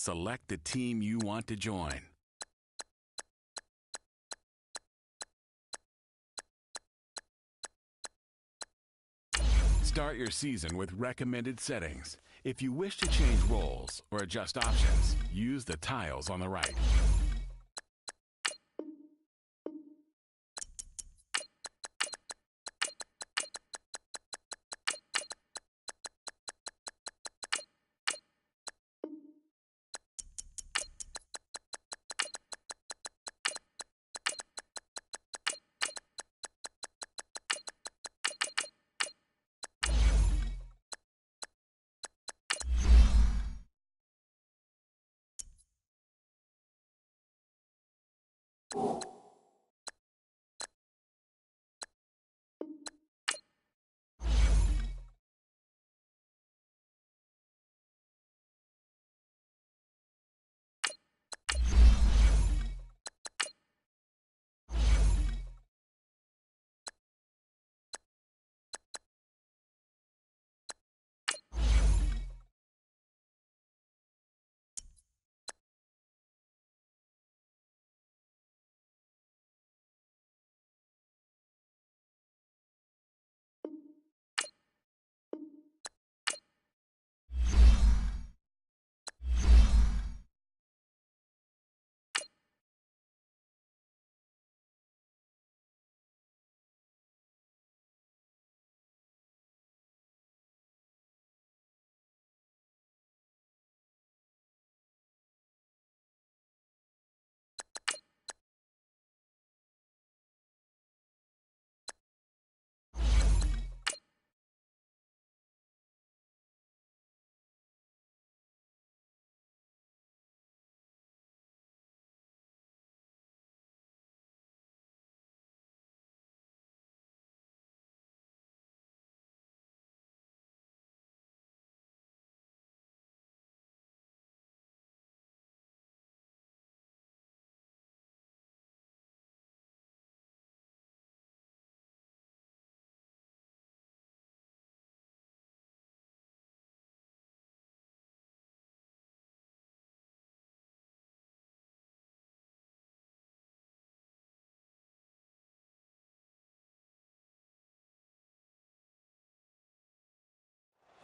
Select the team you want to join. Start your season with recommended settings. If you wish to change roles or adjust options, use the tiles on the right.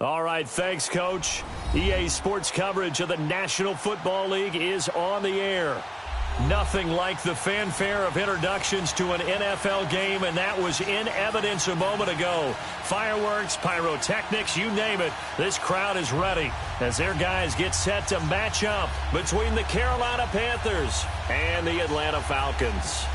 All right, thanks, Coach. EA Sports coverage of the National Football League is on the air. Nothing like the fanfare of introductions to an NFL game, and that was in evidence a moment ago. Fireworks, pyrotechnics, you name it. This crowd is ready as their guys get set to match up between the Carolina Panthers and the Atlanta Falcons.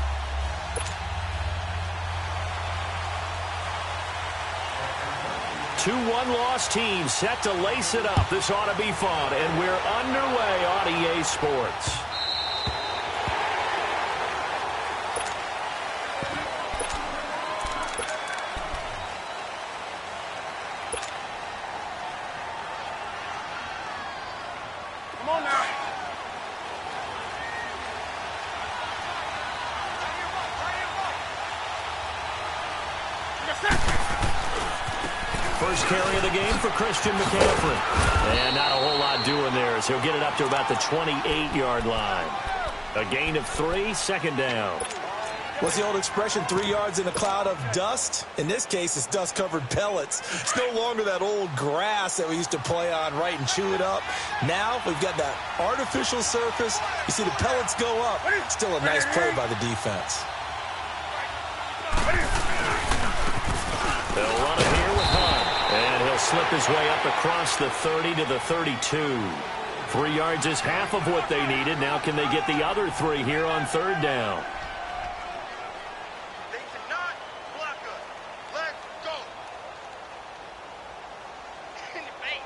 Two one-loss teams set to lace it up. This ought to be fun, and we're underway on EA Sports. Come on now. First carry of the game for Christian McCaffrey. And not a whole lot doing there as he'll get it up to about the 28-yard line. A gain of 3, second down. What's the old expression, 3 yards in a cloud of dust? In this case, it's dust-covered pellets. It's no longer that old grass that we used to play on, right, and chew it up. Now we've got that artificial surface. You see the pellets go up. Still a nice play by the defense. They'll run it here with Hunt. And he'll slip his way up across the 30 to the 32. 3 yards is half of what they needed. Now can they get the other 3 here on third down? They cannot block us. Let's go. In the face.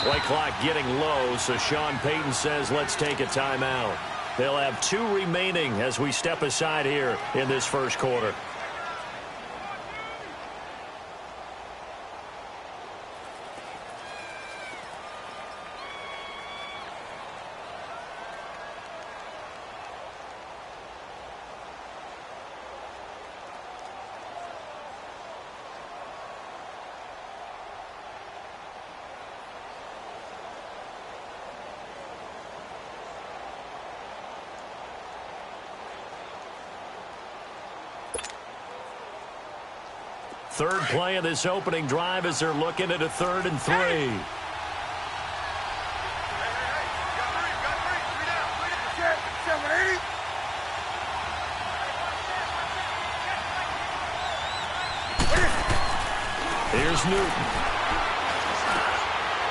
Play clock getting low, so Sean Payton says let's take a timeout. They'll have 2 remaining as we step aside here in this first quarter. Third play of this opening drive as they're looking at a 3rd and 3. Here's Newton.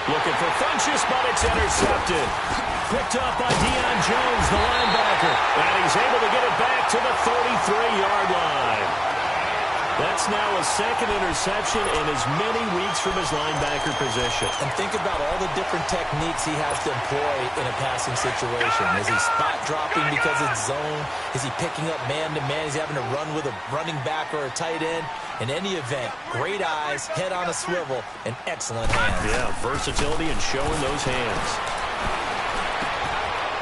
Looking for Funchess, but it's intercepted. Picked up by Deion Jones, the linebacker. And he's able to get it back to the 33-yard line. That's now a 2nd interception in as many weeks from his linebacker position. And think about all the different techniques he has to employ in a passing situation. Is he spot dropping because it's zone? Is he picking up man-to-man? Is he having to run with a running back or a tight end? In any event, great eyes, head on a swivel, and excellent hands. Yeah, versatility and showing those hands.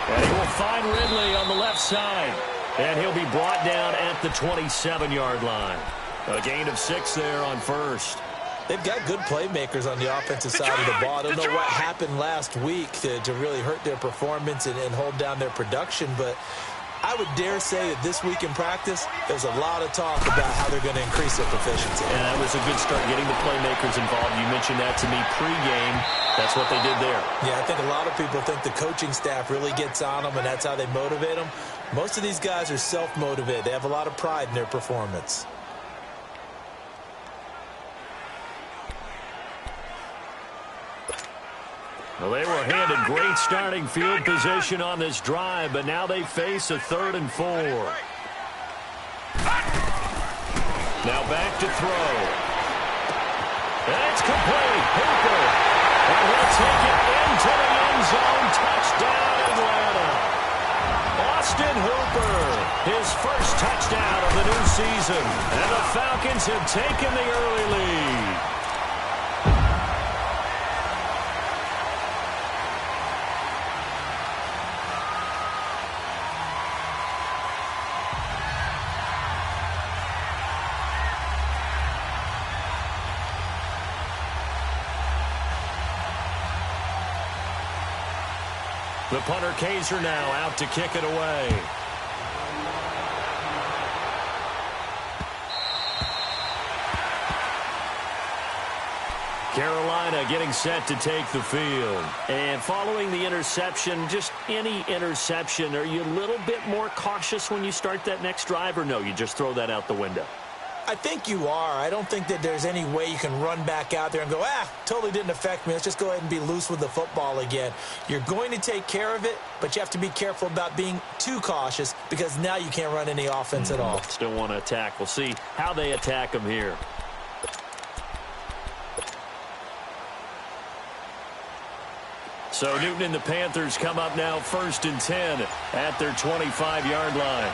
And he will find Ridley on the left side. And he'll be brought down at the 27-yard line. A gain of 6 there on first. They've got good playmakers on the offensive side of the ball. I don't know what happened last week to really hurt their performance and hold down their production, but I would dare say that this week in practice, there's a lot of talk about how they're going to increase their proficiency. And that was a good start, getting the playmakers involved. You mentioned that to me pregame. That's what they did there. Yeah, I think a lot of people think the coaching staff really gets on them, and that's how they motivate them. Most of these guys are self-motivated. They have a lot of pride in their performance. Well, they were handed great starting field position on this drive, but now they face a 3rd and 4. Now back to throw. And it's complete. Hooper. And he'll take it into the end zone. Touchdown, Atlanta. Austin Hooper, his first touchdown of the new season. And the Falcons have taken the early lead. The punter Kaiser now out to kick it away. Carolina getting set to take the field. And following the interception, just any interception, are you a little bit more cautious when you start that next drive, or no, you just throw that out the window? I think you are. I don't think that there's any way you can run back out there and go, totally didn't affect me. Let's just go ahead and be loose with the football again. You're going to take care of it, but you have to be careful about being too cautious because now you can't run any offense at all. Still want to attack. We'll see how they attack them here. So Newton and the Panthers come up now 1st and 10 at their 25-yard line.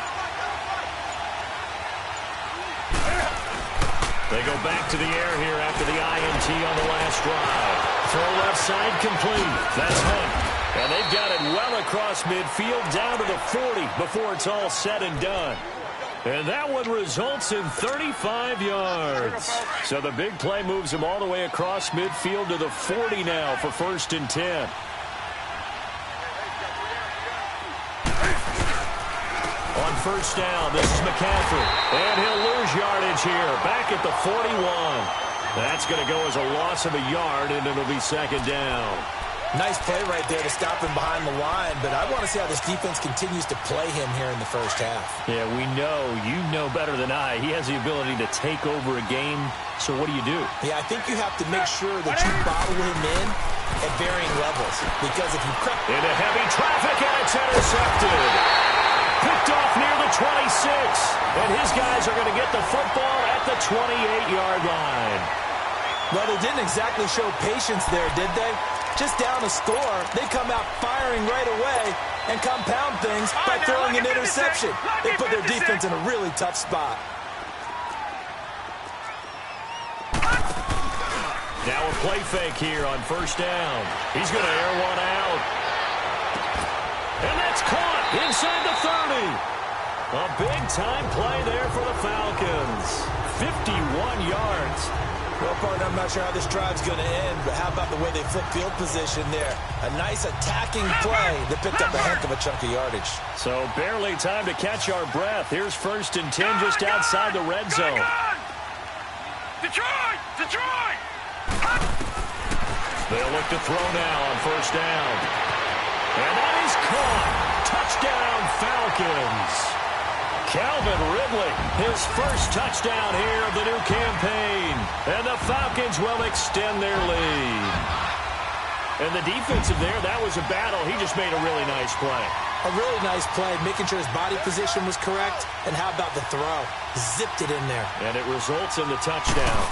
They go back to the air here after the INT on the last drive. Throw left side complete. That's Hunt. And they've got it well across midfield down to the 40 before it's all said and done. And that one results in 35 yards. So the big play moves him all the way across midfield to the 40 now for 1st and 10. On 1st down, this is McCaffrey. And he'll lose yardage here. Back at the 41. That's going to go as a loss of a yard, and it'll be 2nd down. Nice play right there to stop him behind the line, but I want to see how this defense continues to play him here in the first half. Yeah, we know. You know better than I. He has the ability to take over a game, so what do you do? Yeah, I think you have to make sure that you bottle him in at varying levels, because if you crack into heavy traffic, and it's intercepted. Picked off near the 26, and his guys are going to get the football at the 28-yard line. Well, they didn't exactly show patience there, did they? just down a score, they come out firing right away and compound things by throwing an interception. They put their defense in a really tough spot. Now a play fake here on first down. He's going to air one out. And that's caught inside the 30. A big-time play there for the Falcons. 51 yards. Well, partner, I'm not sure how this drive's going to end, but how about the way they flip field position there? A nice attacking play that picked up a heck of a chunk of yardage. So barely time to catch our breath. Here's 1st and 10 just outside the red zone. Detroit! Detroit! They'll look to throw now on first down. And that is caught. Touchdown, Falcons. Calvin Ridley, his first touchdown here of the new campaign. And the Falcons will extend their lead. And the defensive there, that was a battle. He just made a really nice play. A really nice play, making sure his body position was correct. And how about the throw? Zipped it in there. And it results in the touchdown.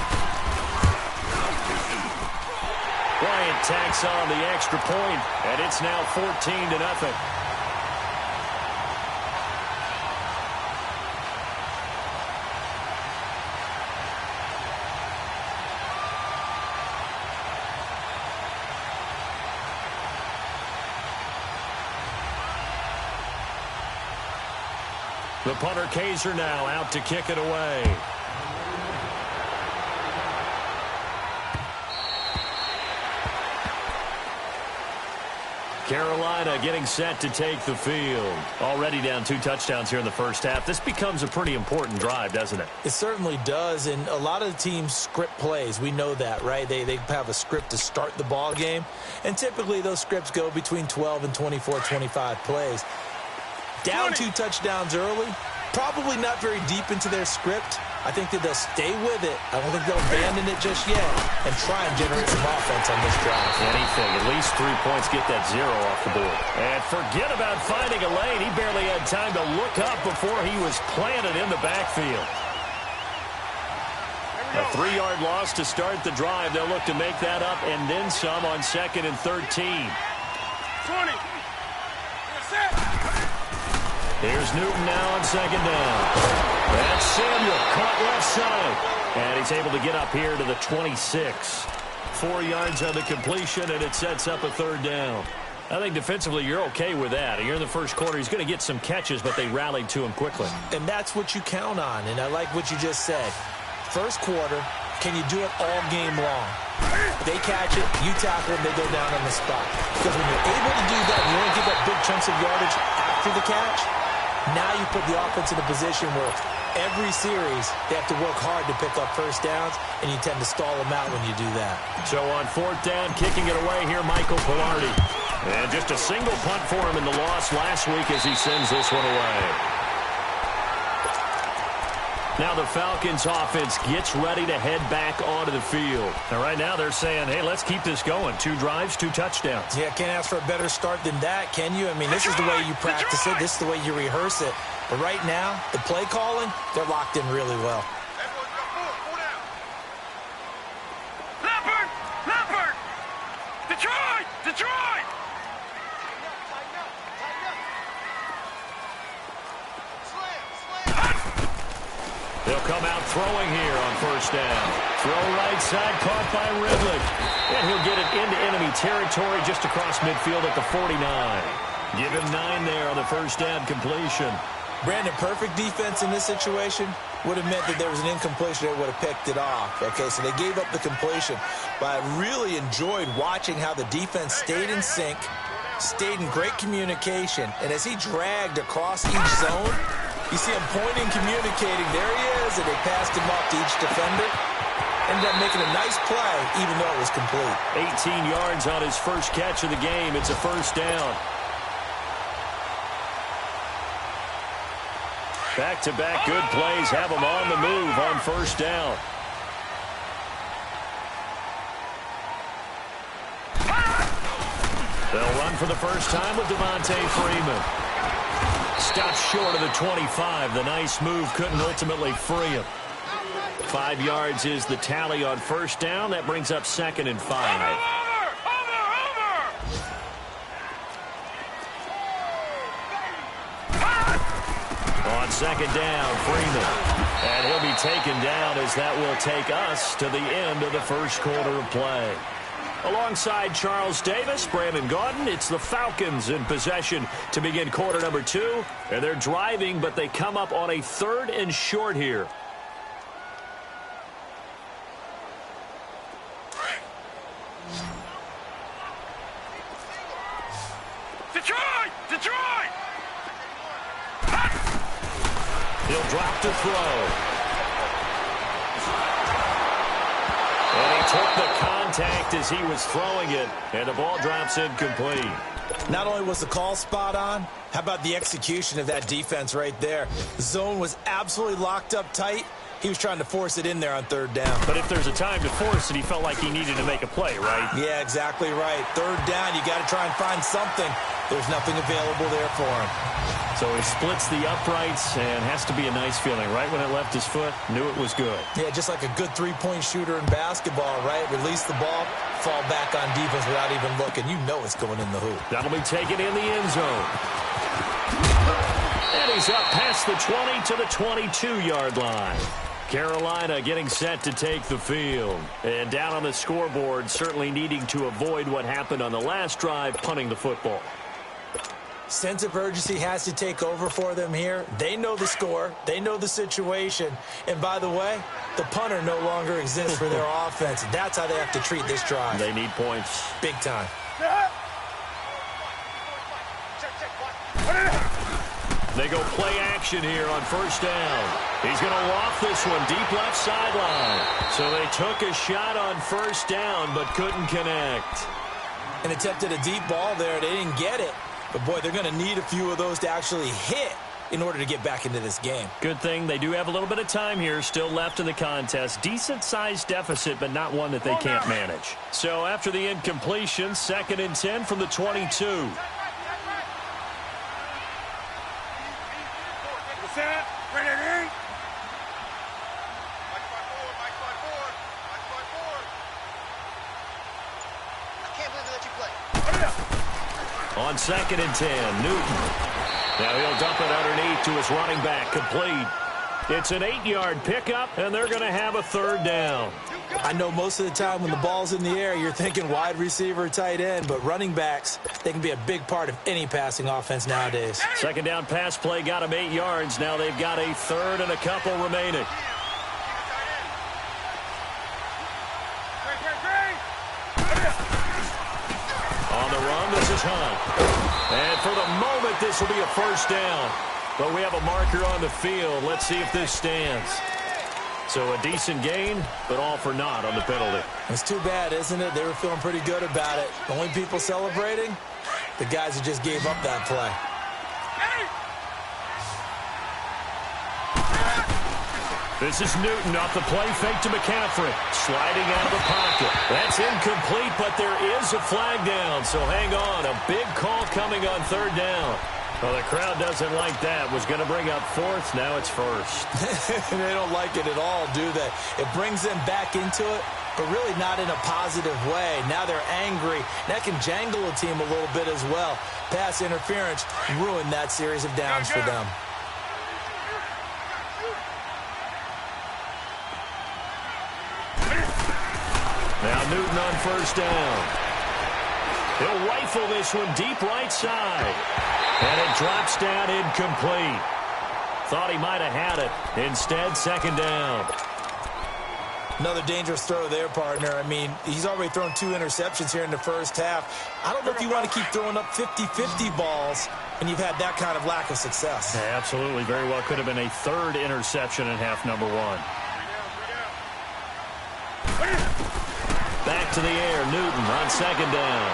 Bryant tacks on the extra point, and it's now 14-0. The punter Kaiser now out to kick it away. Carolina getting set to take the field. Already down 2 touchdowns here in the first half. This becomes a pretty important drive, doesn't it? It certainly does, and a lot of the teams script plays. We know that, right? They have a script to start the ball game, and typically those scripts go between 12 and 24, 25 plays. Down 2 touchdowns early, probably not very deep into their script. I think that they'll stay with it. I don't think they'll abandon it just yet and try and generate some offense on this drive. Anything, at least 3 points, get that 0 off the board. And forget about finding a lane. He barely had time to look up before he was planted in the backfield. A 3-yard loss to start the drive. They'll look to make that up and then some on 2nd and 13. 20. Here's Newton now on 2nd down. That's Samuel caught left side. And he's able to get up here to the 26. 4 yards on the completion, and it sets up a 3rd down. I think defensively you're okay with that. You're in the first quarter. He's going to get some catches, but they rallied to him quickly. And that's what you count on, and I like what you just said. First quarter, can you do it all game long? They catch it, you tackle them, they go down on the spot. Because when you're able to do that, you only give up big chunks of yardage after the catch. Now you put the offense in a position where every series they have to work hard to pick up first downs, and you tend to stall them out when you do that. So on 4th down, kicking it away here, Michael Pilardi. And just a single punt for him in the loss last week as he sends this one away. Now the Falcons offense gets ready to head back onto the field. And right now they're saying, hey, let's keep this going. 2 drives, 2 touchdowns. Yeah, can't ask for a better start than that, can you? I mean, this is the way you practice it. This is the way you rehearse it. But right now, the play calling, they're locked in really well. Leopard! Leopard! Detroit! Detroit! They'll come out throwing here on 1st down. Throw right side, caught by Ridley. And he'll get it into enemy territory just across midfield at the 49. Give him 9 there on the 1st down completion. Brandon, perfect defense in this situation would have meant that there was an incompletion that would have picked it off. Okay, so they gave up the completion. But I really enjoyed watching how the defense stayed in sync, stayed in great communication, and as he dragged across each zone, you see him pointing, communicating. There he is, and they passed him off to each defender. Ended up making a nice play, even though it was complete. 18 yards on his first catch of the game. It's a 1st down. Back-to-back good plays have him on the move on 1st down. They'll run for the first time with Devontae Freeman. Stopped short of the 25. The nice move couldn't ultimately free him. 5 yards is the tally on 1st down. That brings up 2nd and 5. second down, Freeman. And he'll be taken down as that will take us to the end of the first quarter of play. Alongside Charles Davis, Brandon Gaudin, it's the Falcons in possession to begin quarter number 2. And they're driving, but they come up on a 3rd and short here. Detroit! Detroit! He'll drop to throw. And he took the contact as he was throwing it, and the ball drops incomplete. Not only was the call spot on, how about the execution of that defense right there? The zone was absolutely locked up tight. He was trying to force it in there on 3rd down. But if there's a time to force it, he felt like he needed to make a play, right? Yeah, exactly right. 3rd down, you got to try and find something. There's nothing available there for him. So he splits the uprights, and has to be a nice feeling. Right when it left his foot, knew it was good. Yeah, just like a good three-point shooter in basketball, right? Release the ball, fall back on defense without even looking. You know it's going in the hoop. That'll be taken in the end zone. And he's up past the 20 to the 22-yard line. Carolina getting set to take the field. And down on the scoreboard, certainly needing to avoid what happened on the last drive, punting the football. Sense of urgency has to take over for them here. They know the score. They know the situation. And by the way, the punter no longer exists for their offense. That's how they have to treat this drive. They need points. Big time. They go play action here on 1st down. He's going to loft this one deep left sideline. So they took a shot on 1st down but couldn't connect. And attempted a deep ball there. They didn't get it. But, boy, they're going to need a few of those to actually hit in order to get back into this game. Good thing they do have a little bit of time here still left in the contest. Decent-sized deficit, but not one that they can't manage. So after the incompletion, 2nd and 10 from the 22. On 2nd and 10, Newton. Now he'll dump it underneath to his running back, complete. It's an 8-yard pickup, and they're going to have a 3rd down. I know most of the time when the ball's in the air, you're thinking wide receiver, tight end, but running backs, they can be a big part of any passing offense nowadays. 2nd down pass play got him 8 yards. Now they've got a 3rd and a couple remaining. On the run, this is Hunt. And for the moment, this will be a 1st down. But we have a marker on the field. Let's see if this stands. So a decent gain, but all for naught on the penalty. It's too bad, isn't it? They were feeling pretty good about it. The only people celebrating, the guys who just gave up that play. This is Newton off the play fake to McCaffrey. Sliding out of the pocket. That's incomplete, but there is a flag down. So hang on. A big call coming on 3rd down. Well, the crowd doesn't like that. Was going to bring up 4th. Now it's 1st. They don't like it at all, do they? It brings them back into it, but really not in a positive way. Now they're angry. That can jangle a team a little bit as well. Pass interference ruined that series of downs for them. Now Newton on 1st down. He'll rifle this one deep right side. And it drops down incomplete. Thought he might have had it. Instead, 2nd down. Another dangerous throw there, partner. I mean, he's already thrown 2 interceptions here in the first half. I don't know if you want to keep throwing up 50-50 balls and you've had that kind of lack of success. Yeah, absolutely. Very well could have been a 3rd interception in half number 1. Back to the air, Newton on 2nd down.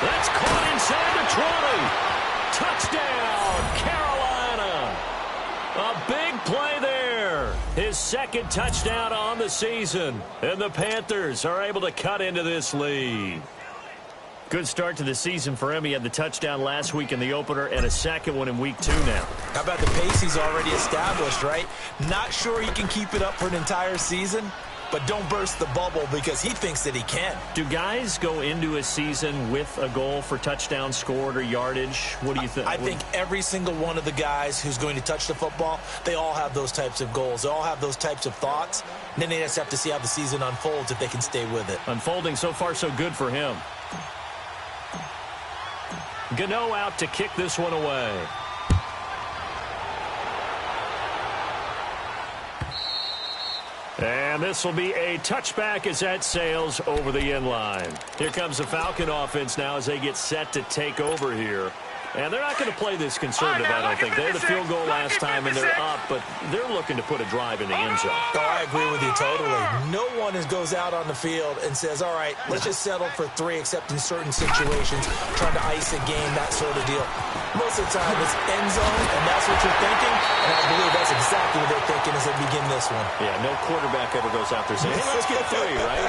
That's caught inside the 20. Touchdown, Carolina. A big play there. His 2nd touchdown on the season. And the Panthers are able to cut into this lead. Good start to the season for him. He had the touchdown last week in the opener and a 2nd one in week 2 now. How about the pace he's already established, right? Not sure he can keep it up for an entire season, but don't burst the bubble because he thinks that he can. Do guys go into a season with a goal for touchdown scored or yardage? What do you think? I think every single one of the guys who's going to touch the football, they all have those types of goals. They all have those types of thoughts. And then they just have to see how the season unfolds if they can stay with it. Unfolding so far so good for him. Gano out to kick this one away. And this will be a touchback as that sails over the end line. Here comes the Falcon offense now as they get set to take over here. And they're not going to play this conservative, I don't think. They had a field goal last time, and they're up, but they're looking to put a drive in the end zone. Oh, I agree with you totally. No one goes out on the field and says, all right, let's just settle for 3, except in certain situations, trying to ice a game, that sort of deal. Most of the time, it's end zone, and that's what you're thinking, and I believe that's exactly what they're thinking as they begin this one. Yeah, no quarterback ever goes out there saying, hey, let's get 3, right?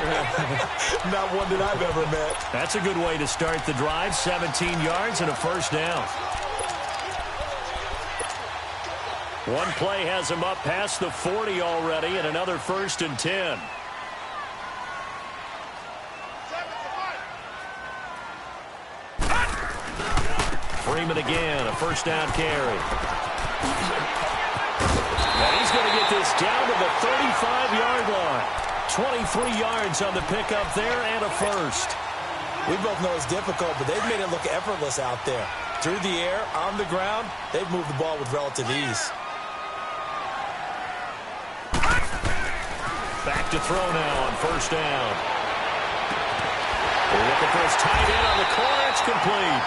Not one that I've ever met. That's a good way to start the drive. 17 yards and a first down. One play has him up past the 40 already, and another 1st and 10. Freeman again, a first down carry. And he's going to get this down to the 35-yard line. 23 yards on the pickup there and a first. We both know it's difficult, but they've made it look effortless out there. Through the air, on the ground, they've moved the ball with relative ease. Back to throw now on first down. They're looking for his tight end on the corner. It's complete.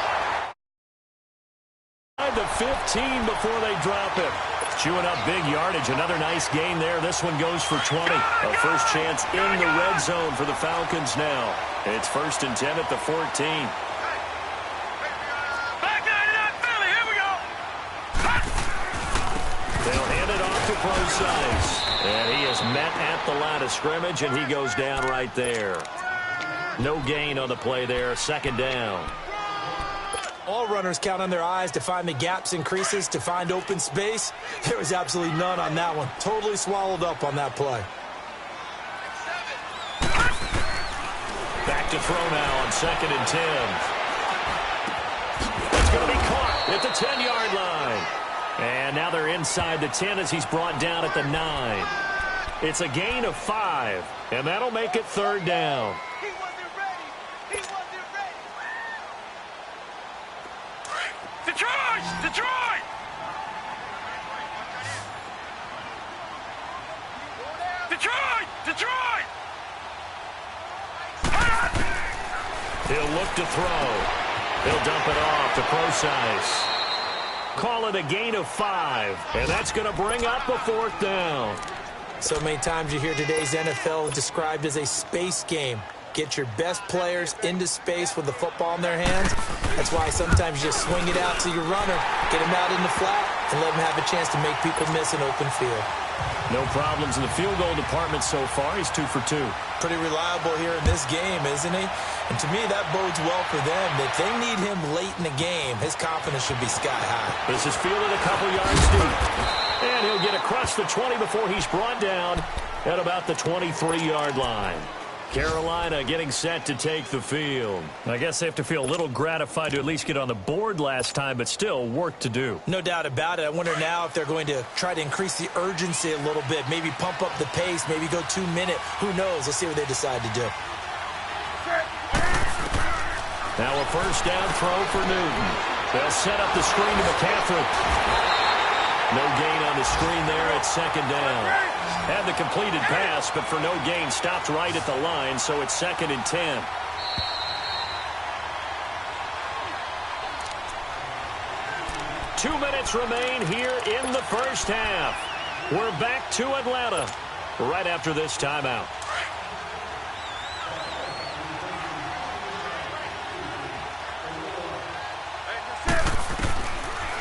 To 15 before they drop it. Chewing up big yardage. Another nice gain there. This one goes for 20. A first chance in the red zone for the Falcons now. It's 1st and 10 at the 14. They'll hand it off to Procise. And he is met at the line of scrimmage, and he goes down right there. No gain on the play there. 2nd down. All runners count on their eyes to find the gaps and creases, to find open space. There was absolutely none on that one. Totally swallowed up on that play. Back to throw now on 2nd and 10. It's going to be caught at the 10-yard line. And now they're inside the 10 as he's brought down at the 9. It's a gain of 5, and that'll make it 3rd down. He wasn't ready. He wasn't ready. Detroit! Detroit! Detroit! Detroit! He'll look to throw. He'll dump it off to Procise. Call it a gain of 5, and that's going to bring up a 4th down. So many times you hear today's NFL described as a space game. Get your best players into space with the football in their hands. That's why sometimes you just swing it out to your runner, get him out in the flat, and let him have a chance to make people miss an open field. No problems in the field goal department so far. He's 2 for 2. Pretty reliable here in this game, isn't he? And to me, that bodes well for them. If they need him late in the game, his confidence should be sky high. This is fielded a couple yards deep. And he'll get across the 20 before he's brought down at about the 23-yard line. Carolina getting set to take the field. I guess they have to feel a little gratified to at least get on the board last time, but still work to do. No doubt about it. I wonder now if they're going to try to increase the urgency a little bit, maybe pump up the pace, maybe go 2-minute. Who knows? Let's see what they decide to do. Now a first down throw for Newton. They'll set up the screen to McCaffrey. No gain on the screen there at 2nd down. Had the completed pass, but for no gain, stopped right at the line, so it's 2nd and 10. Two minutes remain here in the first half. We're back to Atlanta right after this timeout.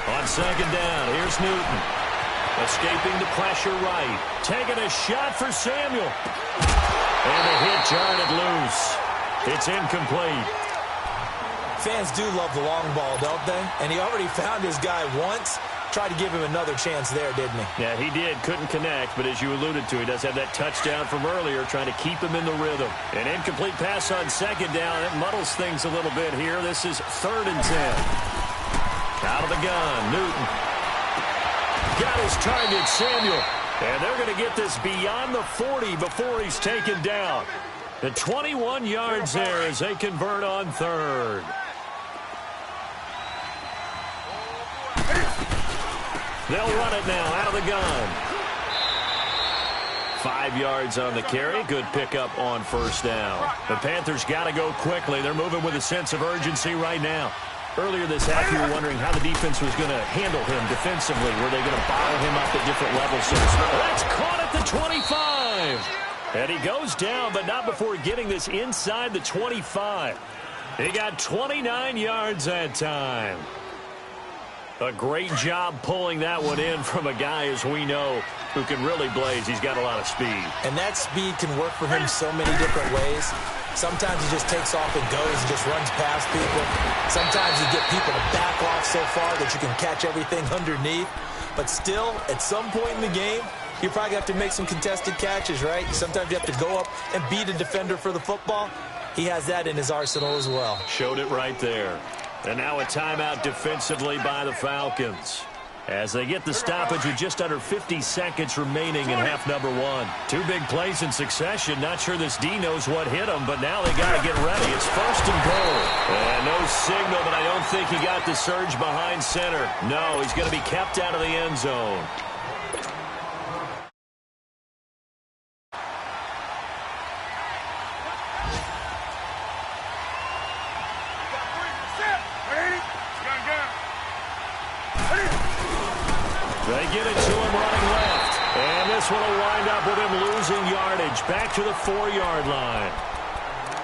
On 2nd down, here's Newton. Escaping the pressure right. Taking a shot for Samuel. And the hit jarred it loose. It's incomplete. Fans do love the long ball, don't they? And he already found his guy once. tried to give him another chance there, didn't he? Yeah, he did. Couldn't connect, but as you alluded to, he does have that touchdown from earlier, trying to keep him in the rhythm. An incomplete pass on second down. It muddles things a little bit here. This is 3rd and 10. Out of the gun, Newton. Got his target, Samuel. And they're going to get this beyond the 40 before he's taken down. The 21 yards there as they convert on 3rd. They'll run it now out of the gun. 5 yards on the carry. Good pickup on 1st down. The Panthers got to go quickly. They're moving with a sense of urgency right now. Earlier this half, you were wondering how the defense was going to handle him defensively. Were they going to bottle him up at different levels? So that's caught at the 25. And he goes down, but not before getting this inside the 25. He got 29 yards that time. A great job pulling that one in from a guy, as we know, who can really blaze. He's got a lot of speed. And that speed can work for him so many different ways. Sometimes he just takes off and goes and just runs past people. Sometimes you get people to back off so far that you can catch everything underneath. But still, at some point in the game, you probably have to make some contested catches, right? Sometimes you have to go up and beat a defender for the football. He has that in his arsenal as well. Showed it right there. And now a timeout defensively by the Falcons, as they get the stoppage with just under 50 seconds remaining in half number 1. 2 big plays in succession. Not sure this D knows what hit him, but now they got to get ready. It's 1st and goal. And no signal, but I don't think he got the surge behind center. No, he's going to be kept out of the end zone. They get it to him running left. And this one will wind up with him losing yardage back to the 4-yard line.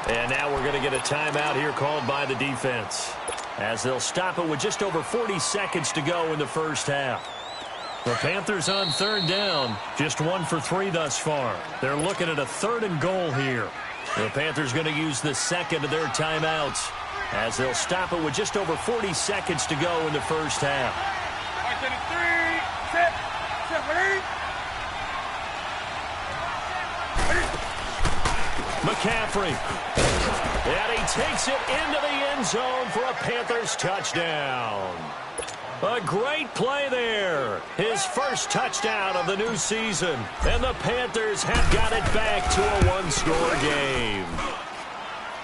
And now we're going to get a timeout here called by the defense, as they'll stop it with just over 40 seconds to go in the first half. The Panthers on 3rd down, just 1 for 3 thus far. They're looking at a 3rd and goal here. The Panthers going to use the second of their timeouts, as they'll stop it with just over 40 seconds to go in the first half. McCaffrey. And he takes it into the end zone for a Panthers touchdown. A great play there. His first touchdown of the new season. And the Panthers have got it back to a 1-score game.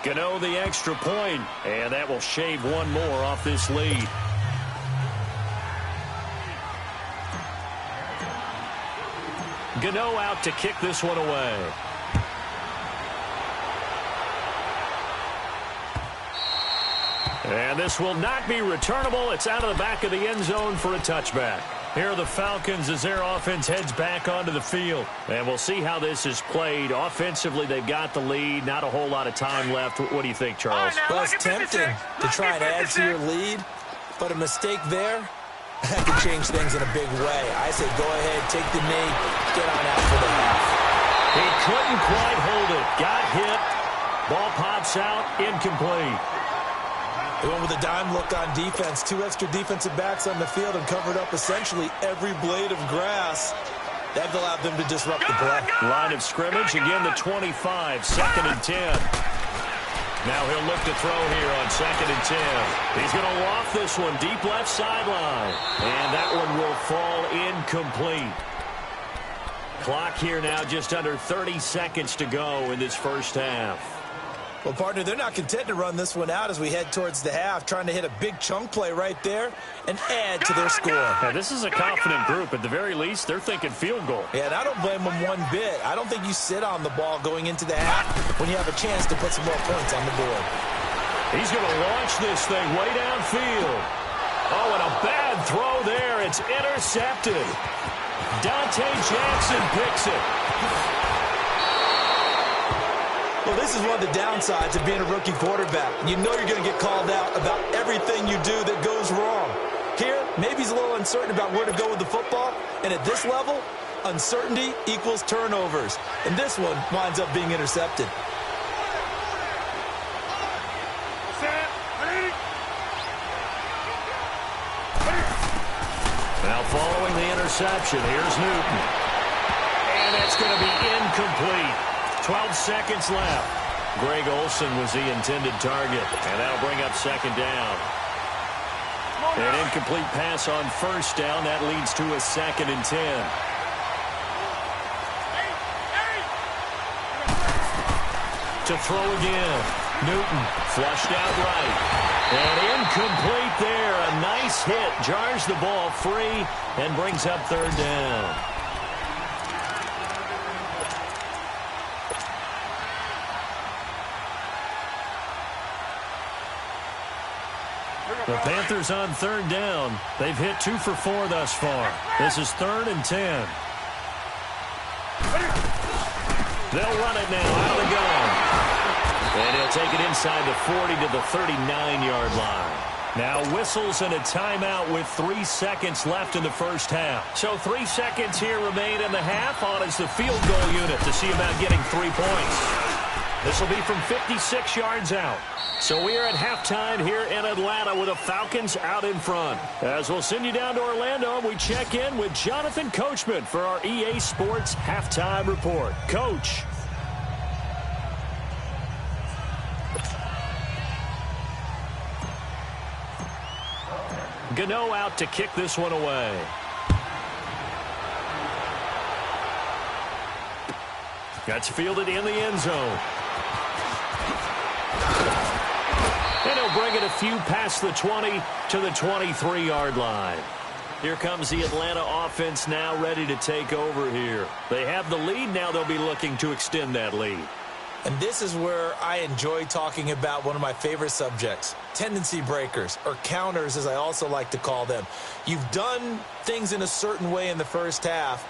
Gano the extra point, and that will shave one more off this lead. Gano out to kick this one away. And this will not be returnable. It's out of the back of the end zone for a touchback. Here are the Falcons as their offense heads back onto the field. And we'll see how this is played. Offensively, they've got the lead. Not a whole lot of time left. What do you think, Charles? Well, it's tempting to try and add to your lead, but a mistake there, that could change things in a big way. I say go ahead, take the knee, get on out for the half. He couldn't quite hold it. Got hit. Ball pops out. Incomplete. They went with a dime look on defense. 2 extra defensive backs on the field and covered up essentially every blade of grass. That allowed them to disrupt the play. Line of scrimmage, again the 25, 2nd and 10. Now he'll look to throw here on 2nd and 10. He's going to loft this one deep left sideline. And that one will fall incomplete. Clock here now just under 30 seconds to go in this first half. Well, partner, they're not content to run this one out as we head towards the half, trying to hit a big chunk play right there and add to their score. Now, this is a confident group. At the very least, they're thinking field goal. Yeah, and I don't blame them one bit. I don't think you sit on the ball going into the half when you have a chance to put some more points on the board. He's going to launch this thing way downfield. Oh, and a bad throw there. It's intercepted. Dante Jackson picks it. Well, this is one of the downsides of being a rookie quarterback. You know you're going to get called out about everything you do that goes wrong. Here, maybe he's a little uncertain about where to go with the football, and at this level, uncertainty equals turnovers. And this one winds up being intercepted. Now Now following the interception, here's Newton. And it's going to be incomplete. 12 seconds left. Greg Olsen was the intended target, and that'll bring up second down. An incomplete pass on first down. That leads to a 2nd and 10. To throw again. Newton flushed out right. And incomplete there. A nice hit. Jars the ball free and brings up third down. The Panthers on third down. They've hit 2 for 4 thus far. This is 3rd and 10. They'll run it now out of the gun. And he'll take it inside the 40 to the 39-yard line. Now whistles and a timeout with 3 seconds left in the first half. So 3 seconds here remain in the half. On is the field goal unit to see about getting 3 points. This will be from 56 yards out. So we are at halftime here in Atlanta with the Falcons out in front. As we'll send you down to Orlando, we check in with Jonathan Coachman for our EA Sports Halftime Report. Coach. Gano out to kick this one away. That's fielded in the end zone. And he'll bring it a few past the 20 to the 23-yard line. Here comes the Atlanta offense now ready to take over here. They have the lead. Now they'll be looking to extend that lead. And this is where I enjoy talking about one of my favorite subjects, tendency breakers, or counters as I also like to call them. You've done things in a certain way in the first half,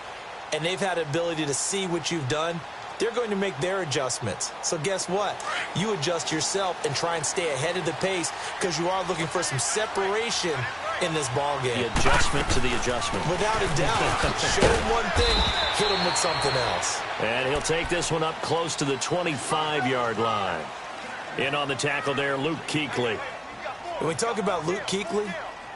and they've had the ability to see what you've done. They're going to make their adjustments. So guess what? You adjust yourself and try and stay ahead of the pace because you are looking for some separation in this ball game. The adjustment to the adjustment. Without a doubt. Show him one thing, hit him with something else. And he'll take this one up close to the 25-yard line. In on the tackle there, Luke Kuechly. When we talk about Luke Kuechly,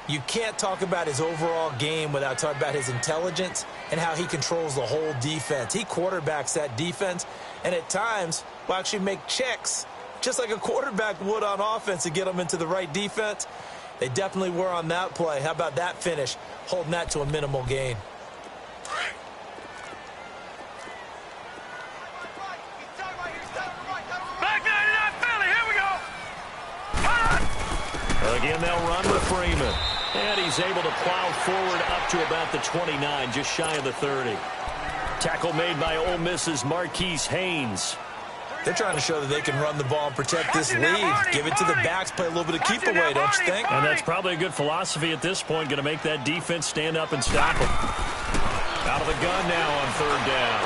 you can't talk about his overall game without talking about his intelligence and how he controls the whole defense. He quarterbacks that defense, and at times will actually make checks, just like a quarterback would on offense to get them into the right defense. They definitely were on that play. How about that finish, holding that to a minimal gain. Again, they'll run with Freeman. And he's able to plow forward up to about the 29, just shy of the 30. Tackle made by Ole Miss's Marquise Haynes. They're trying to show that they can run the ball and protect this lead. Give it to the backs, play a little bit of keep away, don't you think? And that's probably a good philosophy at this point, going to make that defense stand up and stop him. Out of the gun now on third down.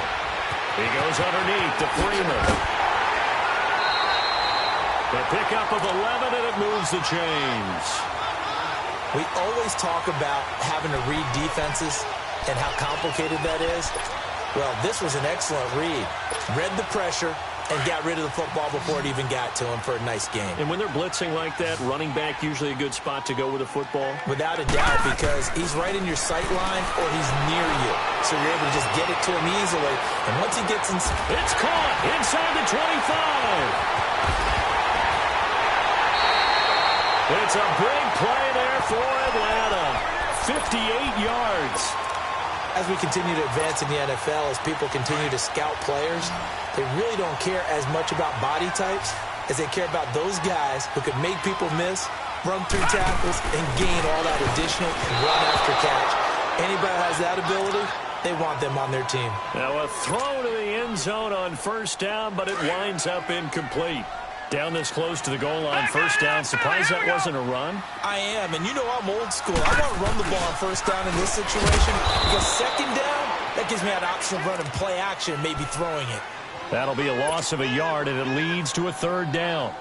He goes underneath to Freeman. The pickup of 11, and it moves the chains. We always talk about having to read defenses and how complicated that is. Well, this was an excellent read. Read the pressure and got rid of the football before it even got to him for a nice game. And when they're blitzing like that, running back usually a good spot to go with the football? Without a doubt, because he's right in your sight line or he's near you. So you're able to just get it to him easily. And once he gets in... It's caught inside the 25. It's a big play there for Atlanta. 58 yards. As we continue to advance in the NFL, as people continue to scout players, they really don't care as much about body types as they care about those guys who can make people miss, run through tackles, and gain all that additional run after catch. Anybody who has that ability, they want them on their team. Now a throw to the end zone on first down, but it winds up incomplete. Down this close to the goal line, first down. Surprised that wasn't a run? I am, and you know I'm old school. I want to run the ball on first down in this situation because second down, that gives me an option of running play action, maybe throwing it. That'll be a loss of a yard, and it leads to a third down.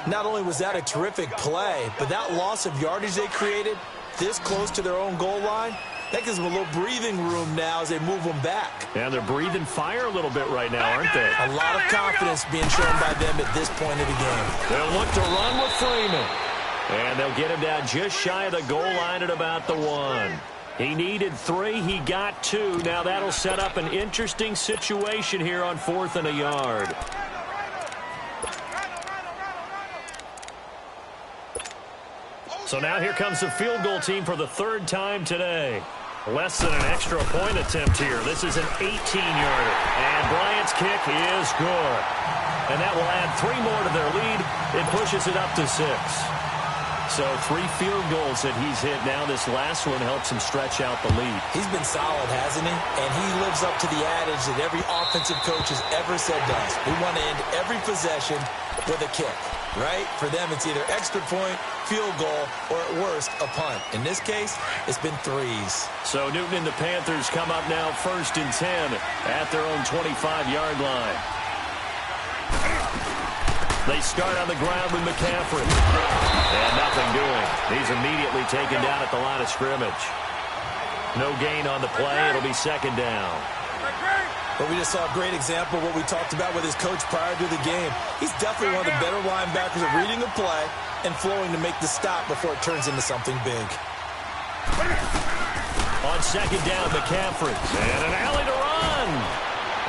Not only was that a terrific play, but that loss of yardage they created this close to their own goal line, that gives them a little breathing room now as they move them back. And they're breathing fire a little bit right now, aren't they? A lot of confidence being shown by them at this point of the game. They'll look to run with Freeman. And they'll get him down just shy of the goal line at about the 1. He needed 3. He got 2. Now that'll set up an interesting situation here on 4th and a yard. So now here comes the field goal team for the 3rd time today. Less than an extra point attempt here. This is an 18-yarder. And Bryant's kick is good. And that will add 3 more to their lead. It pushes it up to 6. So 3 field goals that he's hit now. This last one helps him stretch out the lead. He's been solid, hasn't he? And he lives up to the adage that every offensive coach has ever said to us. We want to end every possession with a kick, right? For them, it's either extra point, field goal, or at worst, a punt. In this case, it's been 3s. So Newton and the Panthers come up now 1st and 10 at their own 25-yard line. They start on the ground with McCaffrey. And nothing doing. He's immediately taken down at the line of scrimmage. No gain on the play. It'll be 2nd down. But we just saw a great example of what we talked about with his coach prior to the game. He's definitely one of the better linebackers at reading a play and flowing to make the stop before it turns into something big. On 2nd down, McCaffrey. And an alley to run.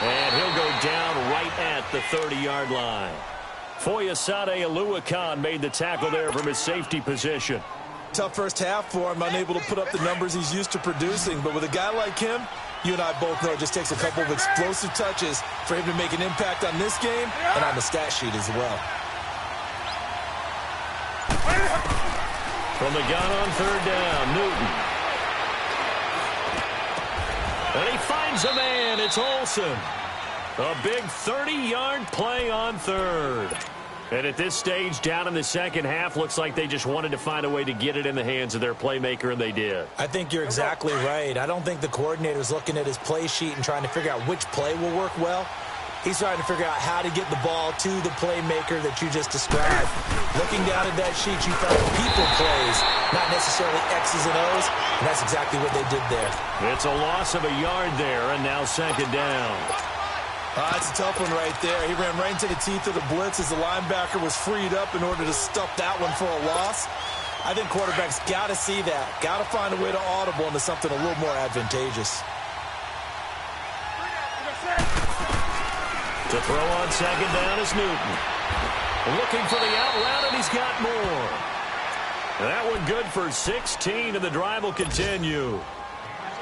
And he'll go down right at the 30-yard line. Foyesade Aluakan made the tackle there from his safety position. Tough first half for him, unable to put up the numbers he's used to producing. But with a guy like him, you and I both know it just takes a couple of explosive touches for him to make an impact on this game and on the stat sheet as well. From the gun on 3rd down, Newton. And he finds a man. It's Olsen. A big 30-yard play on 3rd. And at this stage, down in the second half, looks like they just wanted to find a way to get it in the hands of their playmaker, and they did. I think you're exactly right. I don't think the coordinator's looking at his play sheet and trying to figure out which play will work well. He's trying to figure out how to get the ball to the playmaker that you just described. Looking down at that sheet, you found people plays, not necessarily X's and O's, and that's exactly what they did there. It's a loss of a yard there, and now 2nd down. That's a tough one right there. He ran right into the teeth of the blitz as the linebacker was freed up in order to stuff that one for a loss. I think quarterbacks got to see that. Got to find a way to audible into something a little more advantageous. To throw on 2nd down is Newton. Looking for the out route, and he's got more. That one good for 16, and the drive will continue.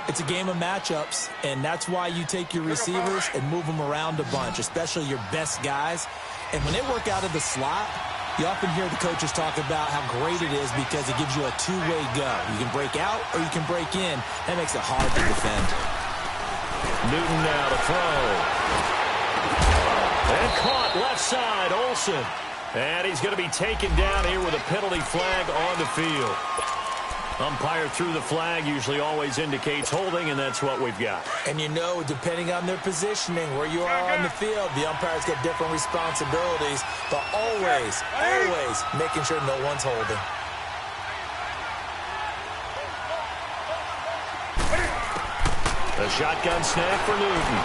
It's a game of matchups, and that's why you take your receivers and move them around a bunch, especially your best guys. And when they work out of the slot, you often hear the coaches talk about how great it is because it gives you a two-way go. You can break out or you can break in. That makes it hard to defend. Newton now to throw. And caught left side, Olsen. And he's going to be taken down here with a penalty flag on the field. Umpire threw the flag, usually always indicates holding, and that's what we've got. And you know, depending on their positioning, where you are on the field, the umpires get different responsibilities, but always making sure no one's holding. A shotgun snap for Newton.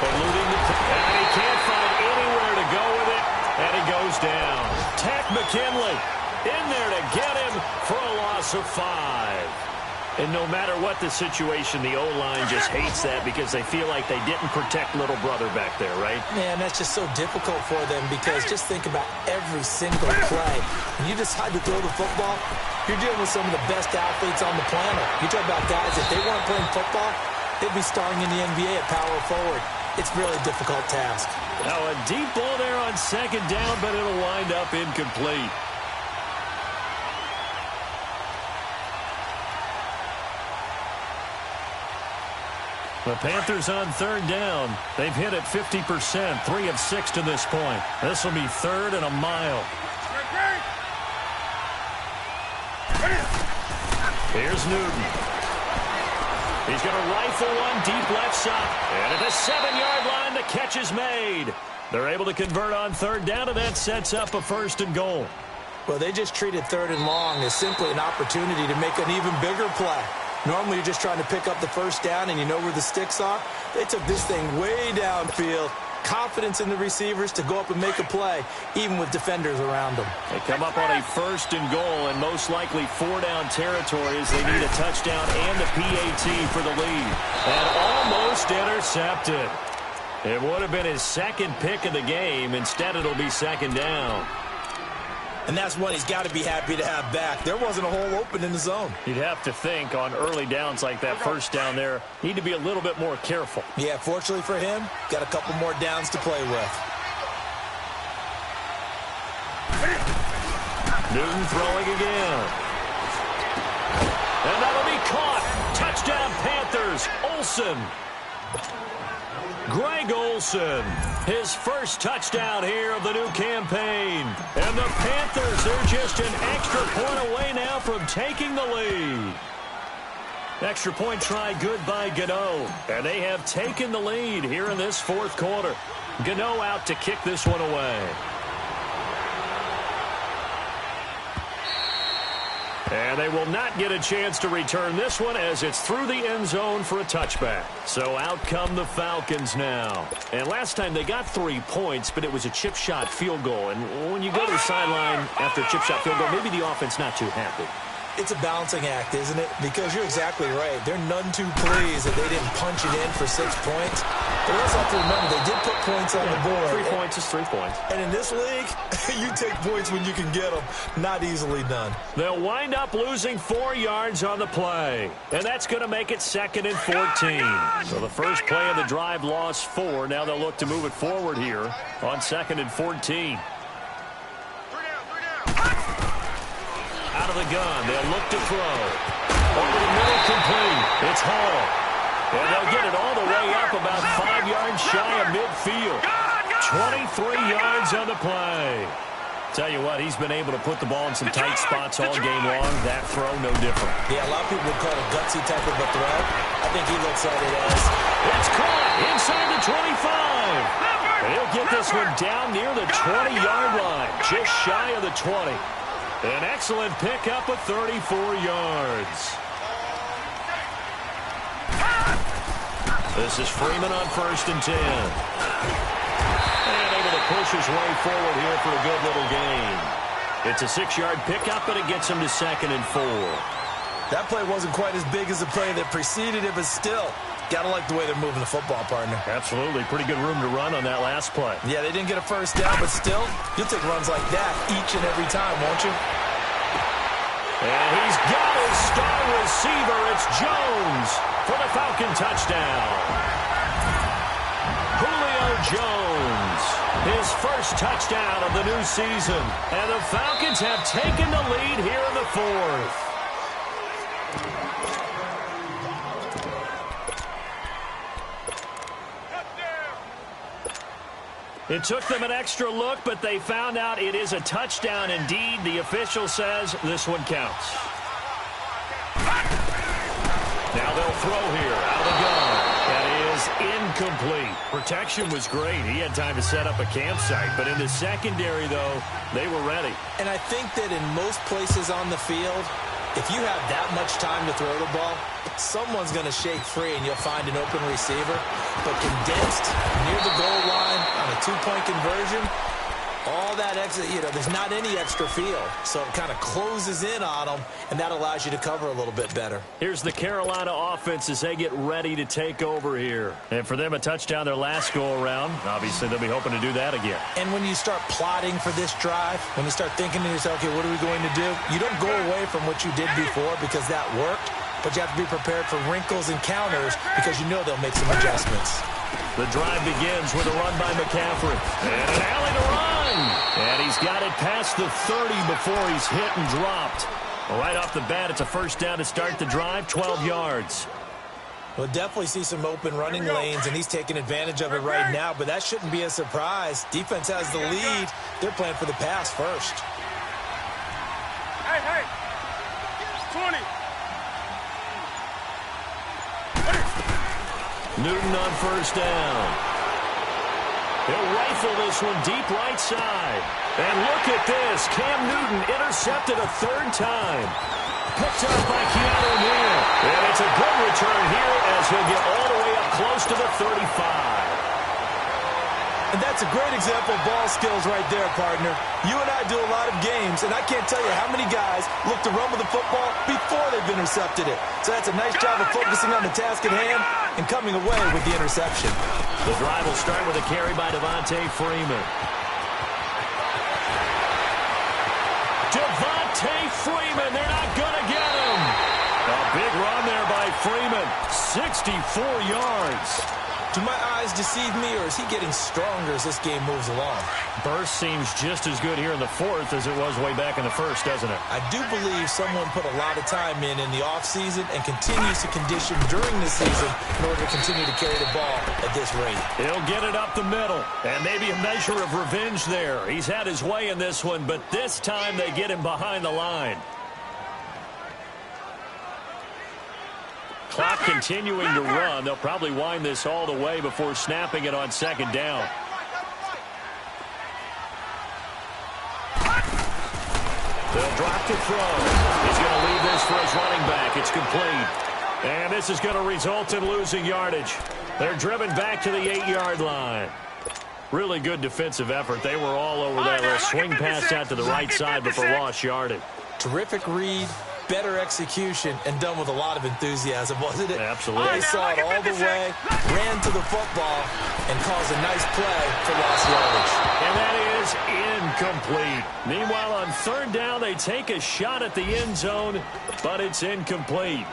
Eluding and he can't find anywhere to go with it, and he goes down. Tack McKinley in there to get him for a loss of 5. And no matter what the situation, the O-line just hates that because they feel like they didn't protect little brother back there, right? Man, that's just so difficult for them because just think about every single play. When you decide to throw the football, you're dealing with some of the best athletes on the planet. You talk about guys, if they weren't playing football, they'd be starring in the NBA at power forward. It's really a difficult task. Now a deep ball there on 2nd down, but it'll wind up incomplete. The Panthers on 3rd down. They've hit it 50%, 3 of 6 to this point. This will be 3rd and a mile. Here's Newton. He's going to rifle one deep left side. And at the 7-yard line, the catch is made. They're able to convert on 3rd down, and that sets up a 1st and goal. Well, they just treated 3rd and long as simply an opportunity to make an even bigger play. Normally, you're just trying to pick up the 1st down, and you know where the sticks are. They took this thing way downfield confidence in the receivers to go up and make a play, even with defenders around them. They come up on a 1st and goal, and most likely 4-down territory as they need a touchdown and the PAT for the lead. And almost intercepted. It would have been his 2nd pick of the game. Instead, it'll be 2nd down. And that's one he's got to be happy to have back. There wasn't a hole open in the zone. You'd have to think on early downs like that 1st down there, need to be a little bit more careful. Yeah, fortunately for him, got a couple more downs to play with. Newton throwing again. And that'll be caught. Touchdown Panthers. Olsen. Greg Olsen, his 1st touchdown here of the new campaign. And the Panthers, they're just an extra point away now from taking the lead. Extra point try good by Gano. And they have taken the lead here in this 4th quarter. Gano out to kick this one away. And they will not get a chance to return this one as it's through the end zone for a touchback. So out come the Falcons now. And last time they got 3 points, but it was a chip shot field goal. And when you go to the sideline after a chip shot field goal, maybe the offense not too happy. It's a balancing act, isn't it? Because you're exactly right. They're none too pleased that they didn't punch it in for 6 points. But we also have to remember they did put points on the board. 3 points is 3 points. And in this league, you take points when you can get them. Not easily done. They'll wind up losing 4 yards on the play. And that's going to make it 2nd and 14. So the first play of the drive lost 4. Now they'll look to move it forward here on 2nd and 14. Out of the gun, they'll look to throw. Over the middle, complete. It's Hall. And they'll get it all the way up about 5 yards shy of midfield. 23 yards on the play. Tell you what, he's been able to put the ball in some tight spots all game long. That throw, no different. Yeah, a lot of people would call it a gutsy type of a throw. I think he looks at it as... It's caught inside the 25. And he'll get this one down near the 20-yard line, just shy of the 20. An excellent pickup of 34 yards. This is Freeman on 1st and 10. And able to push his way forward here for a good little gain. It's a 6-yard pickup, but it gets him to 2nd and 4. That play wasn't quite as big as the play that preceded it, but still, got to like the way they're moving the football, partner. Absolutely. Pretty good room to run on that last play. Yeah, they didn't get a 1st down, but still, you'll take runs like that each and every time, won't you? And he's got his star receiver. It's Jones for the Falcon touchdown. Julio Jones, his 1st touchdown of the new season. And the Falcons have taken the lead here in the 4th. It took them an extra look, but they found out it is a touchdown indeed. The official says this one counts. Now they'll throw here out of the gun. That is incomplete. Protection was great. He had time to set up a campsite, but in the secondary, though, they were ready. And I think that in most places on the field, if you have that much time to throw the ball, someone's going to shake free and you'll find an open receiver. But condensed near the goal line on a 2-point conversion, all that extra, there's not any extra field. So it kind of closes in on them, and that allows you to cover a little bit better. Here's the Carolina offense as they get ready to take over here. And for them, a touchdown their last go-around. Obviously, they'll be hoping to do that again. And when you start plotting for this drive, when you start thinking to yourself, okay, what are we going to do? You don't go away from what you did before because that worked, but you have to be prepared for wrinkles and counters because you know they'll make some adjustments. The drive begins with a run by McCaffrey. And an alley to run. And he's got it past the 30 before he's hit and dropped. Right off the bat, it's a 1st down to start the drive, 12 yards. We'll definitely see some open running lanes, and he's taking advantage of it right now, but that shouldn't be a surprise. Defense has the lead. They're playing for the pass first. Hey, 20. Newton on 1st down. He'll rifle this one deep right side. And look at this. Cam Newton intercepted a 3rd time. Picked up by Keanu Neal. And it's a good return here as he'll get all the way up close to the 35. And that's a great example of ball skills right there, partner. You and I do a lot of games, and I can't tell you how many guys look to run with the football before they've intercepted it. So that's a nice job of focusing on the task at hand and coming away with the interception. The drive will start with a carry by Devontae Freeman. Devontae Freeman, they're not going to get him. A big run there by Freeman, 64 yards. Do my eyes deceive me, or is he getting stronger as this game moves along? Burst seems just as good here in the fourth as it was way back in the first, doesn't it? I do believe someone put a lot of time in the offseason and continues to condition during the season in order to continue to carry the ball at this rate. He'll get it up the middle, and maybe a measure of revenge there. He's had his way in this one, but this time they get him behind the line. Clock continuing to run. They'll probably wind this all the way before snapping it on second down. They'll drop to throw. He's going to leave this for his running back. It's complete. And this is going to result in losing yardage. They're driven back to the 8-yard line. Really good defensive effort. They were all over that little swing pass out to the right side, but for lost yardage. Terrific read, better execution, and done with a lot of enthusiasm, wasn't it? Absolutely. They saw it all the way, ran to the football, and caused a nice play for lost yardage. And that is incomplete. Meanwhile, on third down, they take a shot at the end zone, but it's incomplete.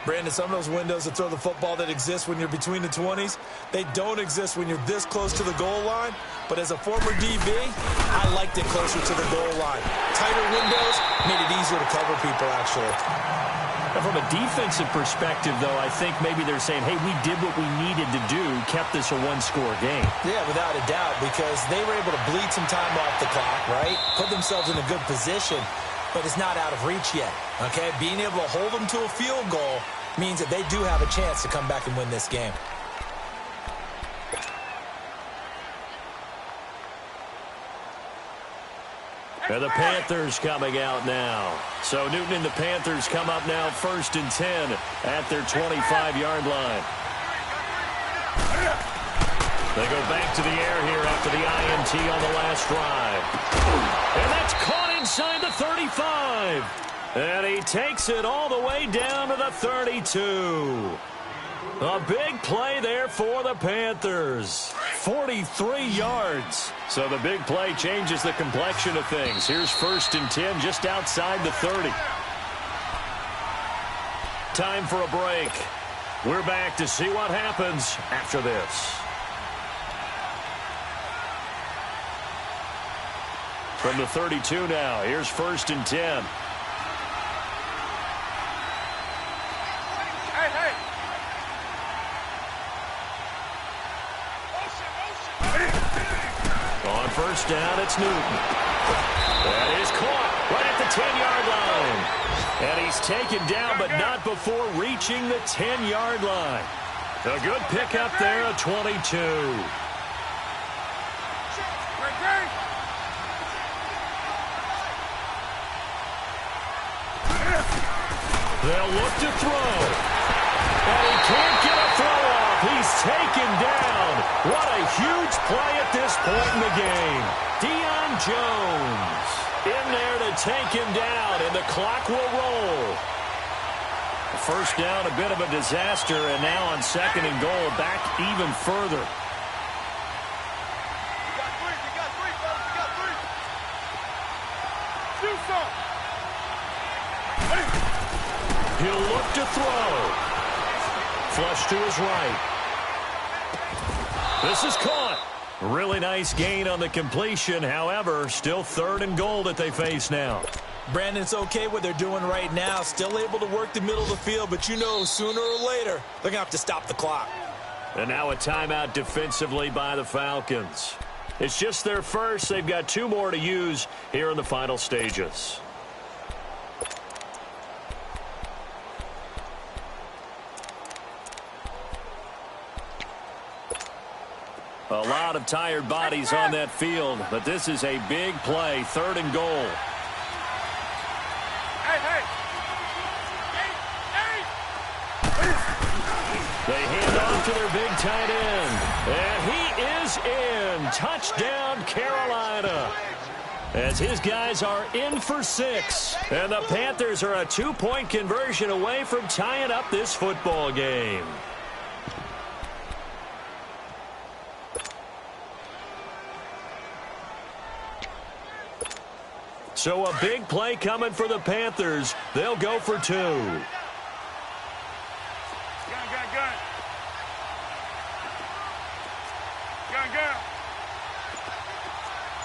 Brandon, some of those windows to throw the football that exist when you're between the 20s, they don't exist when you're this close to the goal line. But as a former DB, I liked it closer to the goal line. Tighter windows made it easier to cover people, actually. And from a defensive perspective, though, I think maybe they're saying, hey, we did what we needed to do, kept this a one-score game. Yeah, without a doubt, because they were able to bleed some time off the clock, right? Put themselves in a good position, but it's not out of reach yet, okay? Being able to hold them to a field goal means that they do have a chance to come back and win this game. And the Panthers coming out now. So Newton and the Panthers come up now 1st and 10 at their 25-yard line. They go back to the air here after the INT on the last drive. And that's caught inside the 35. And he takes it all the way down to the 32. A big play there for the Panthers. 43 yards. So the big play changes the complexion of things. Here's 1st and 10 just outside the 30. Time for a break. We're back to see what happens after this. From the 32 now, here's 1st and 10. On 1st down, it's Newton. That is caught right at the 10-yard line. And he's taken down, but not before reaching the 10-yard line. A good pickup there at 22. They'll look to throw. And he can't get a throw off. He's taken down. What a huge play at this point in the game. Deion Jones in there to take him down, and the clock will roll. First down, a bit of a disaster, and now on 2nd and goal, back even further. We got three, folks. We got three. Do something. He'll look to throw. Flush to his right. This is caught. Really nice gain on the completion. However, still 3rd and goal that they face now. Brandon, it's okay what they're doing right now. Still able to work the middle of the field, but you know sooner or later they're going to have to stop the clock. And now a timeout defensively by the Falcons. It's just their first. They've got 2 more to use here in the final stages. A lot of tired bodies on that field, but this is a big play, 3rd and goal. They hand off to their big tight end, and he is is in. Touchdown, Carolina. As his guys are in for 6. And the Panthers are a 2-point conversion away from tying up this football game. So a big play coming for the Panthers. They'll go for 2. Gun.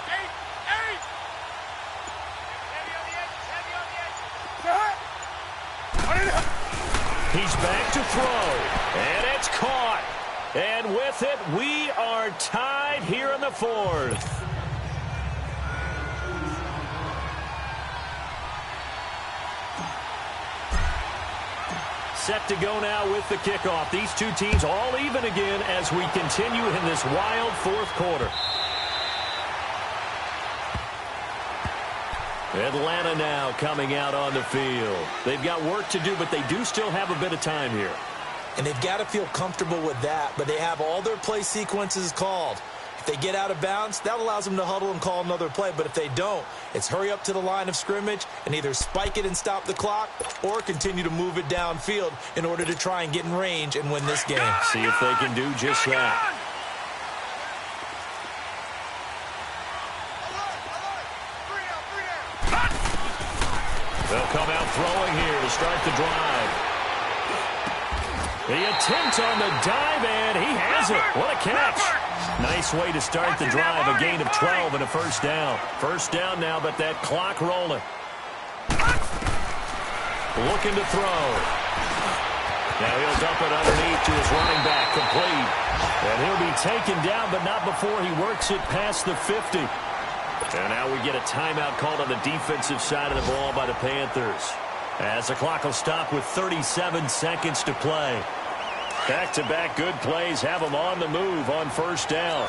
Eight. Heavy on the edge. He's back to throw. And it's caught. And with it, we are tied here in the 4th. Set to go now with the kickoff. These two teams all even again as we continue in this wild 4th quarter. Atlanta now coming out on the field. They've got work to do, but they do still have a bit of time here. And they've got to feel comfortable with that, but they have all their play sequences called. If they get out of bounds, that allows them to huddle and call another play. But if they don't, it's hurry up to the line of scrimmage and either spike it and stop the clock or continue to move it downfield in order to try and get in range and win this game. See if they can do just that. They'll come out throwing here to start the drive. The attempt on the dive, and he has it. What a catch. Nice way to start the drive. A gain of 12 and a first down. First down now, but that clock rolling. Looking to throw. Now he'll dump it underneath to his running back, complete. And he'll be taken down, but not before he works it past the 50. And now we get a timeout called on the defensive side of the ball by the Panthers. As the clock will stop with 37 seconds to play. Back-to-back good plays have them on the move on first down.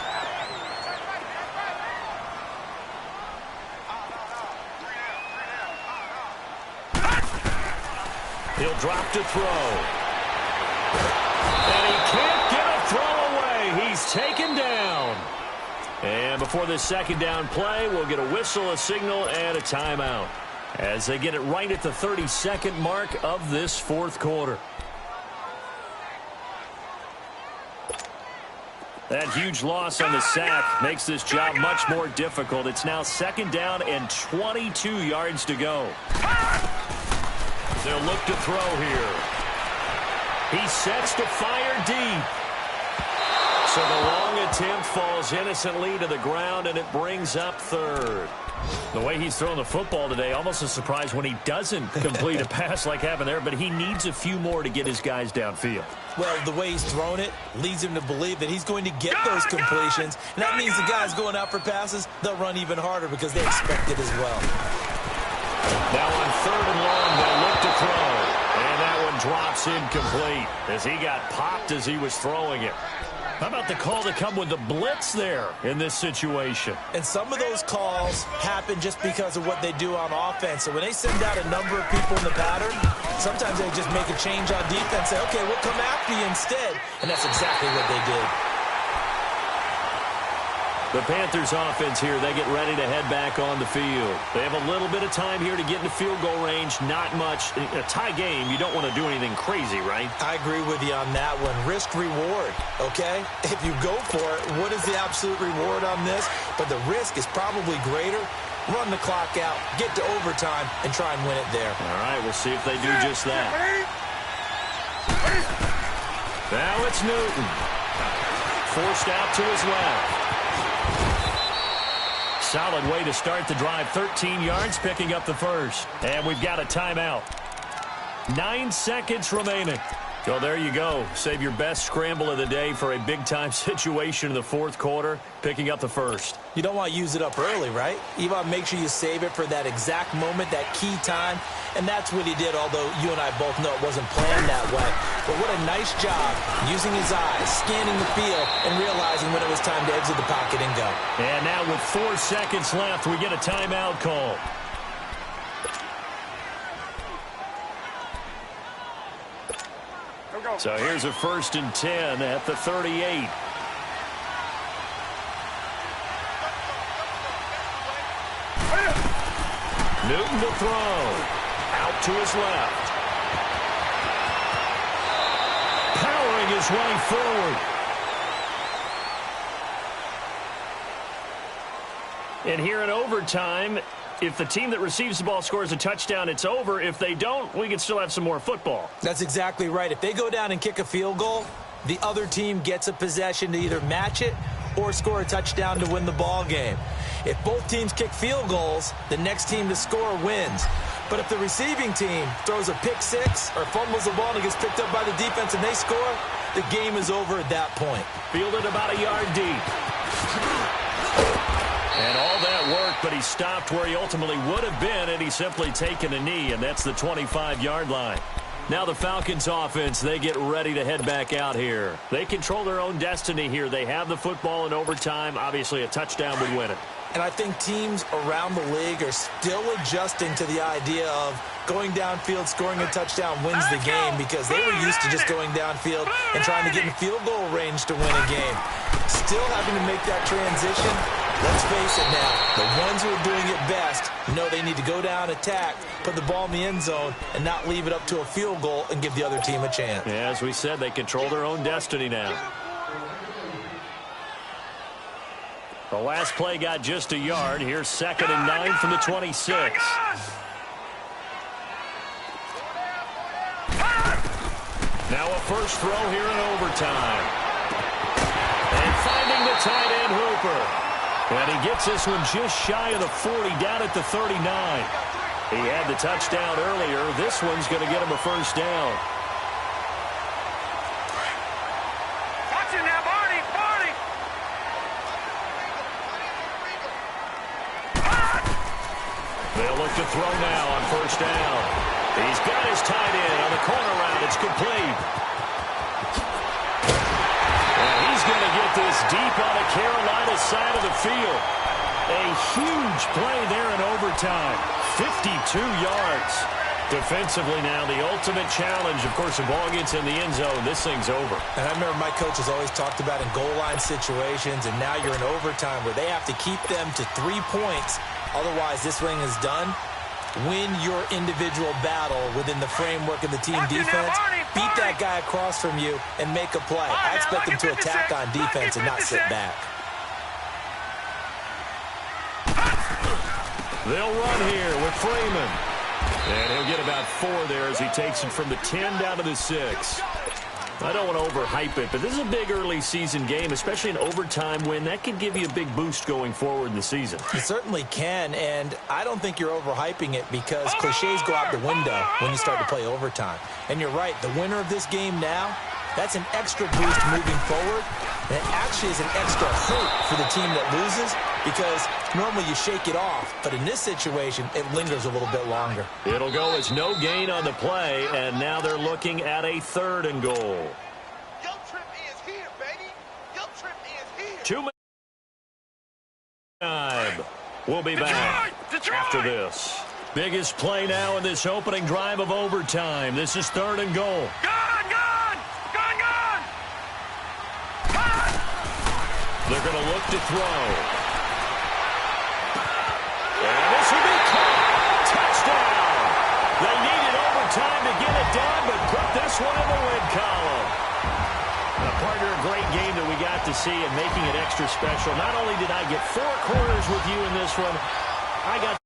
He'll drop to throw. And he can't get a throw away. He's taken down. And before this second down play, we'll get a whistle, a signal, and a timeout. As they get it right at the 32nd mark of this 4th quarter. That huge loss on the sack makes this job much more difficult. It's now 2nd down and 22 yards to go. They'll look to throw here. He sets to fire deep. So the long attempt falls innocently to the ground, and it brings up 3rd. The way he's throwing the football today, almost a surprise when he doesn't complete a pass like happened there, but he needs a few more to get his guys downfield. Well, the way he's thrown it leads him to believe that he's going to get those completions, and that means the guys going out for passes, they'll run even harder because they expect it as well. Now on 3rd and long, they'll look to throw, and that one drops incomplete as he got popped as he was throwing it. How about the call to come with the blitz there in this situation? And some of those calls happen just because of what they do on offense. So when they send out a number of people in the pattern, sometimes they just make a change on defense, say, okay, we'll come after you instead. And that's exactly what they did. The Panthers offense here, they get ready to head back on the field. They have a little bit of time here to get into field goal range, not much. In a tie game, you don't want to do anything crazy, right? I agree with you on that one. Risk reward, okay? If you go for it, what is the absolute reward on this? But the risk is probably greater. Run the clock out, get to overtime, and try and win it there. All right, we'll see if they do just that. Now it's Newton. Forced out to his left. Solid way to start the drive. 13 yards, picking up the first. And we've got a timeout. 9 seconds remaining. So there you go. Save your best scramble of the day for a big-time situation in the 4th quarter, picking up the first. You don't want to use it up early, right? You want to make sure you save it for that exact moment, that key time. And that's what he did, although you and I both know it wasn't planned that way. But what a nice job using his eyes, scanning the field, and realizing when it was time to exit the pocket and go. And now with 4 seconds left, we get a timeout call. So here's a 1st and 10 at the 38. Newton to throw. Out to his left. Powering his way forward. And here in overtime, if the team that receives the ball scores a touchdown, it's over. If they don't, we can still have some more football. That's exactly right. If they go down and kick a field goal, the other team gets a possession to either match it or score a touchdown to win the ball game. If both teams kick field goals, the next team to score wins. But if the receiving team throws a pick six or fumbles the ball and it gets picked up by the defense and they score, the game is over at that point. Fielded about a yard deep. And all that worked, but he stopped where he ultimately would have been, and he's simply taken a knee, and that's the 25-yard line. Now the Falcons offense, they get ready to head back out here. They control their own destiny here. They have the football in overtime. Obviously, a touchdown would win it. And I think teams around the league are still adjusting to the idea of going downfield, scoring a touchdown wins the game, because they were used to just going downfield and trying to get in field goal range to win a game. Still having to make that transition. Let's face it now, the ones who are doing it best know they need to go down, attack, put the ball in the end zone, and not leave it up to a field goal and give the other team a chance. Yeah, as we said, they control their own destiny now. The last play got just a yard. Here's 2nd and 9 from the 26. Now a first throw here in overtime. And finding the tight end Hooper. And he gets this one just shy of the 40, down at the 39. He had the touchdown earlier. This one's going to get him a first down. Watch it now, Barney! Barney! They'll look to throw now on first down. He's got his tight end on the corner route. It's complete. And he's going to get this deep on the Carolina side of the field. A huge play there in overtime. 52 yards. Defensively now, the ultimate challenge. Of course, the ball gets in the end zone. This thing's over. And I remember my coach has always talked about in goal line situations, and now you're in overtime where they have to keep them to 3 points. Otherwise, this thing is done. Win your individual battle within the framework of the team defense. Beat that guy across from you and make a play. I expect them to attack on defense and not sit back. They'll run here with Freeman. And he'll get about 4 there as he takes it from the 10 down to the 6. I don't want to overhype it, but this is a big early season game, especially an overtime win. That could give you a big boost going forward in the season. It certainly can, and I don't think you're overhyping it because cliches go out the window when you start to play overtime. And you're right, the winner of this game now, that's an extra boost moving forward. And it actually is an extra hurt for the team that loses because normally you shake it off. But in this situation, it lingers a little bit longer. It'll go as no gain on the play, and now they're looking at a 3rd and goal. Yo trip is here, baby. Yo trip is here. 2 minutes time. We'll be back after this. Biggest play now in this opening drive of overtime. This is 3rd and goal. They're going to look to throw. And this will be caught. Touchdown. They needed overtime to get it done, but put this one in the win column. A partner, a great game that we got to see and making it extra special. Not only did I get 4 quarters with you in this one, I got